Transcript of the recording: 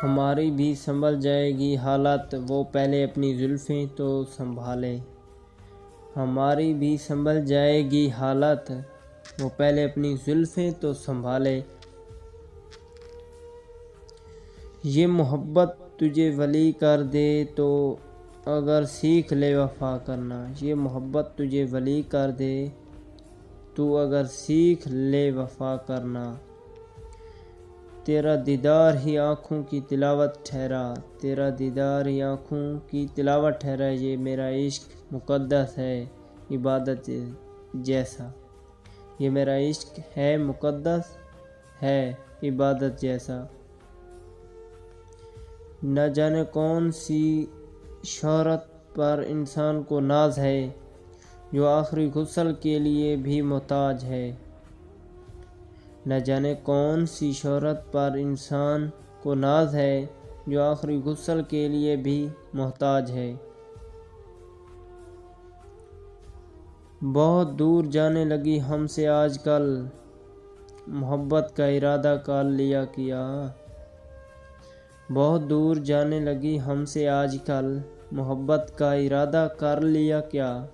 ہماری بھی سنبھل جائے گی حالت، وہ پہلے اپنی زلفیں تو سنبھالے۔ ہماری بھی سنبھل جائے گی حالت، وہ پہلے اپنی زلفیں تو سنبھالے۔ یہ محبت تجھے ولی کر دے تو اگر سیکھ لے وفا کرنا۔ یہ محبت تجھے ولی کر دے تو اگر سیکھ لے وفا کرنا۔ تیرا دیدار ہی آنکھوں کی تلاوت ٹھہرا، تیرا دیدار ہی آنکھوں کی تلاوت ٹھہرا۔ یہ میرا عشق مقدس ہے عبادت جیسا، یہ میرا عشق ہے مقدس ہے عبادت جیسا۔ نہ جانے کون سی شہرت پر انسان کو ناز ہے، جو آخری غسل کے لیے بھی محتاج ہے۔ نہ جانے کون سی شہرت پر انسان کو ناز ہے، جو آخری غسل کے لیے بھی محتاج ہے۔ بہت دور جانے لگی ہم سے آج کل، محبت کا ارادہ کر لیا کیا۔ بہت دور جانے لگی ہم سے آج کل، محبت کا ارادہ کر لیا کیا۔